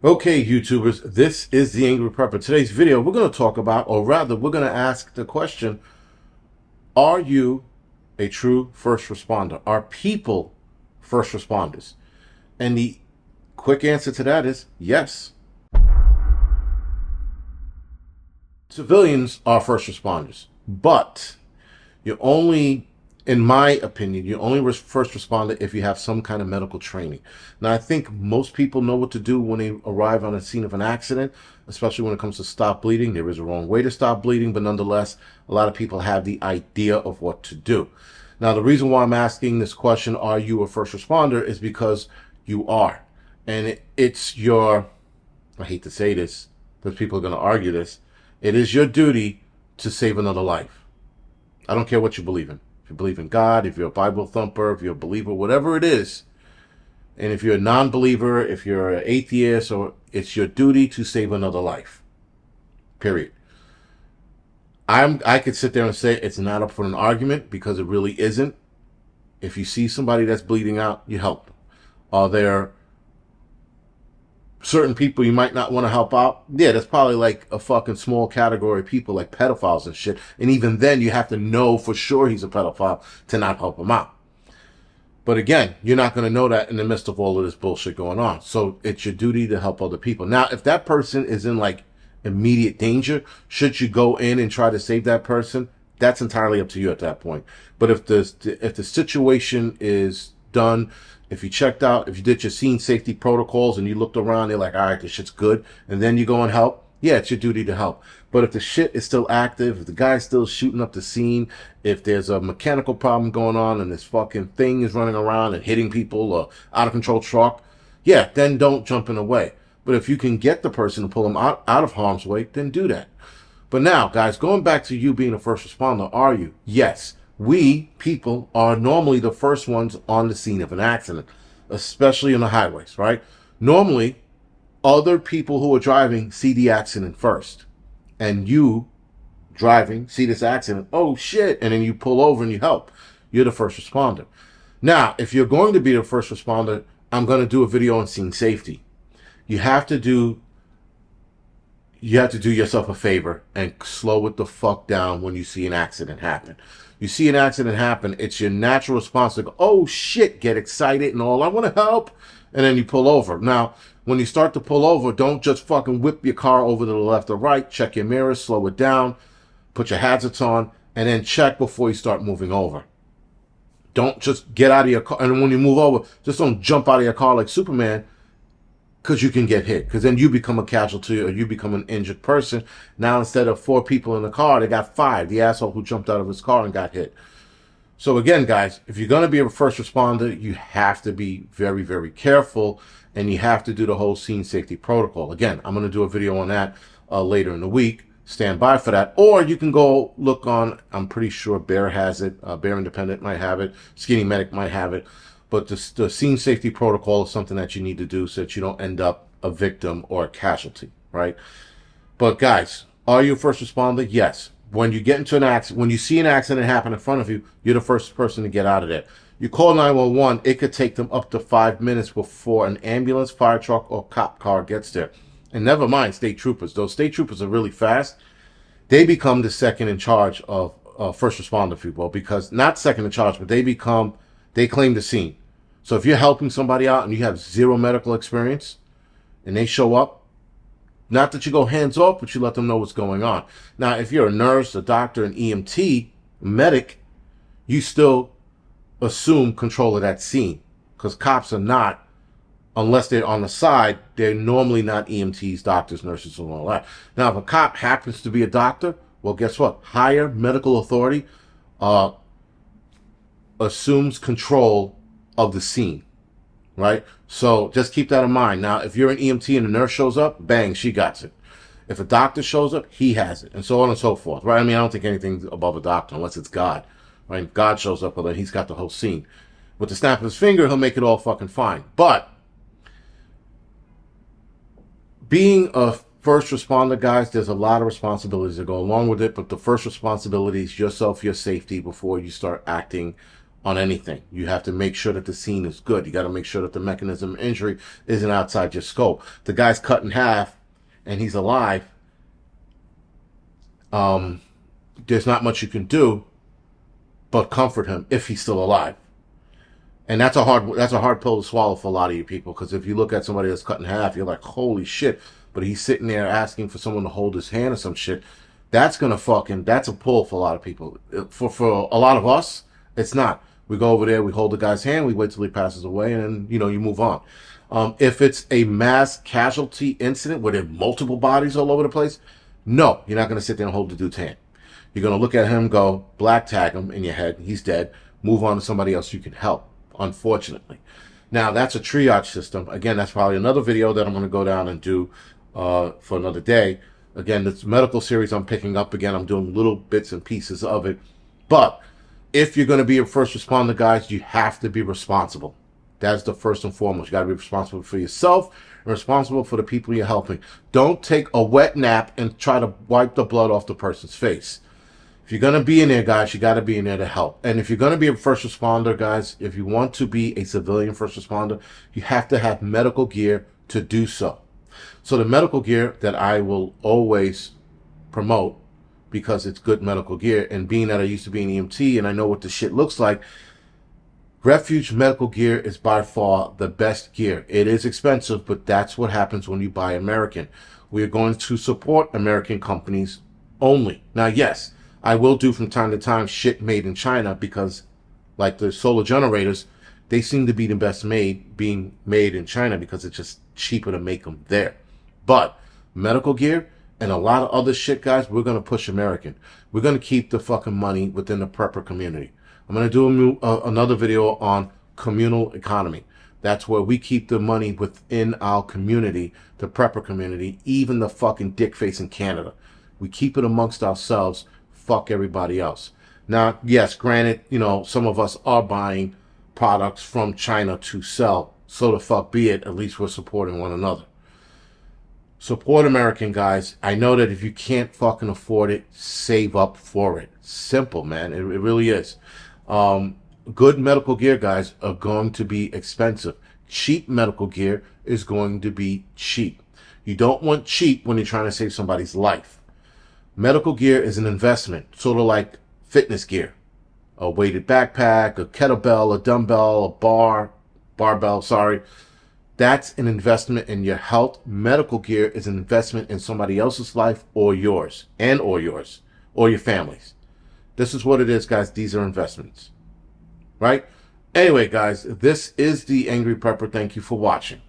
Okay, YouTubers, this is the Angryprepper. Today's video, we're going to talk about, or rather, we're going to ask the question, are you a true first responder? Are people first responders? And the quick answer to that is yes. Civilians are first responders, but you only, in my opinion, you only first responder if you have some kind of medical training. Now, I think most people know what to do when they arrive on a scene of an accident, especially when it comes to stop bleeding. There is a wrong way to stop bleeding, but nonetheless, a lot of people have the idea of what to do. Now, the reason why I'm asking this question, are you a first responder, is because you are. And it's your, I hate to say this, because people are going to argue this, it is your duty to save another life. I don't care what you believe in. If you believe in God, if you're a Bible thumper, if you're a believer, whatever it is, and if you're a non-believer, if you're an atheist, or it's your duty to save another life. Period. I could sit there and say it's not up for an argument because it really isn't. If you see somebody that's bleeding out, you help them. Are there certain people you might not want to help out? Yeah, that's probably like a fucking small category of people like pedophiles and shit. And even then, you have to know for sure he's a pedophile to not help him out. But again, you're not going to know that in the midst of all of this bullshit going on. So it's your duty to help other people. Now, if that person is in like immediate danger, should you go in and try to save that person? That's entirely up to you at that point. But if the situation is done, if you checked out, if you did your scene safety protocols and you looked around, they're like, all right, this shit's good, and then you go and help, yeah, it's your duty to help. But if the shit is still active, if the guy's still shooting up the scene, if there's a mechanical problem going on and this fucking thing is running around and hitting people, or out of control truck, yeah, then don't jump in the way. But if you can get the person to pull them out of harm's way, then do that. But now, guys, going back to you being a first responder, are you? Yes. We, people, are normally the first ones on the scene of an accident, especially on the highways, right? Normally, other people who are driving see the accident first. And you, driving, see this accident, oh shit, and then you pull over and you help. You're the first responder. Now, if you're going to be the first responder, I'm going to do a video on scene safety. You have to do yourself a favor and slow it the fuck down when you see an accident happen. You see an accident happen, it's your natural response to go, oh shit, get excited and all, I want to help, and then you pull over. Now, when you start to pull over, don't just fucking whip your car over to the left or right. Check your mirrors, slow it down, put your hazards on, and then check before you start moving over. Don't just get out of your car, and when you move over, just don't jump out of your car like Superman, because you can get hit, because then you become a casualty or you become an injured person. Now, instead of 4 people in the car, they got 5, the asshole who jumped out of his car and got hit. So again, guys, if you're going to be a first responder, you have to be very, very careful, and you have to do the whole scene safety protocol. Again, I'm going to do a video on that later in the week. Stand by for that. Or you can go look on, I'm pretty sure Bear has it, Bear Independent might have it, Skinny Medic might have it. But the scene safety protocol is something that you need to do so that you don't end up a victim or a casualty, right? But guys, are you a first responder? Yes. When you get into an accident, when you see an accident happen in front of you, you're the first person to get out of there. You call 911, it could take them up to 5 minutes before an ambulance, fire truck, or cop car gets there. And never mind state troopers. Those state troopers are really fast. They become the second in charge of first responder people, because not second in charge, but they claim the scene. So if you're helping somebody out and you have zero medical experience and they show up, not that you go hands off, but you let them know what's going on. Now, if you're a nurse, a doctor, an EMT, medic, you still assume control of that scene, because cops are not, unless they're on the side, they're normally not EMTs, doctors, nurses, and all that. Now, if a cop happens to be a doctor, well, guess what? Higher medical authority assumes control of the scene, right? So just keep that in mind. Now, if you're an EMT and a nurse shows up, bang, she got it. If a doctor shows up, he has it, and so on and so forth, right? I mean, I don't think anything's above a doctor unless it's God, right? If God shows up, well, then he's got the whole scene. With the snap of his finger, he'll make it all fucking fine. But being a first responder, guys, there's a lot of responsibilities that go along with it, but the first responsibility is yourself, your safety, before you start acting on anything. You have to make sure that the scene is good. You got to make sure that the mechanism of injury isn't outside your scope. The guy's cut in half and he's alive. There's not much you can do but comfort him if he's still alive. And that's a hard pill to swallow for a lot of you people, because if you look at somebody that's cut in half, you're like, holy shit. But he's sitting there asking for someone to hold his hand or some shit. That's a pull for a lot of people. For a lot of us, it's not. We go over there, we hold the guy's hand, we wait till he passes away, and then, you move on. If it's a mass casualty incident where there are multiple bodies all over the place, no, you're not going to sit there and hold the dude's hand. You're going to look at him, go, black tag him in your head, he's dead, move on to somebody else you can help, unfortunately. Now, that's a triage system. Again, that's probably another video that I'm going to go down and do for another day. Again, this medical series I'm picking up again. I'm doing little bits and pieces of it. But if you're going to be a first responder, guys, you have to be responsible. That's the first and foremost. You got to be responsible for yourself and responsible for the people you're helping. Don't take a wet nap and try to wipe the blood off the person's face. If you're going to be in there, guys, you got to be in there to help. And if you're going to be a first responder, guys, if you want to be a civilian first responder, you have to have medical gear to do so. So the medical gear that I will always promote, because it's good medical gear, and being that I used to be an EMT and I know what the shit looks like, Refuge medical gear is by far the best gear. It is expensive, but that's what happens when you buy American. We are going to support American companies only. Now, yes, I will do from time to time shit made in China, because like the solar generators, they seem to be the best being made in China, because it's just cheaper to make them there. But medical gear and a lot of other shit, guys, we're going to push American. We're going to keep the fucking money within the prepper community. I'm going to do another video on communal economy. That's where we keep the money within our community, the prepper community, even the fucking dickface in Canada. We keep it amongst ourselves. Fuck everybody else. Now, yes, granted, some of us are buying products from China to sell. So the fuck be it. At least we're supporting one another. Support American, guys. I know that if you can't fucking afford it, save up for it. Simple, man. It really is. Good medical gear, guys, are going to be expensive. Cheap medical gear is going to be cheap. You don't want cheap when you're trying to save somebody's life. Medical gear is an investment, sort of like fitness gear. A weighted backpack, a kettlebell, a dumbbell, a barbell, sorry. That's an investment in your health. Medical gear is an investment in somebody else's life or yours, or your family's. This is what it is, guys. These are investments. Right? Anyway, guys, this is the Angry Prepper. Thank you for watching.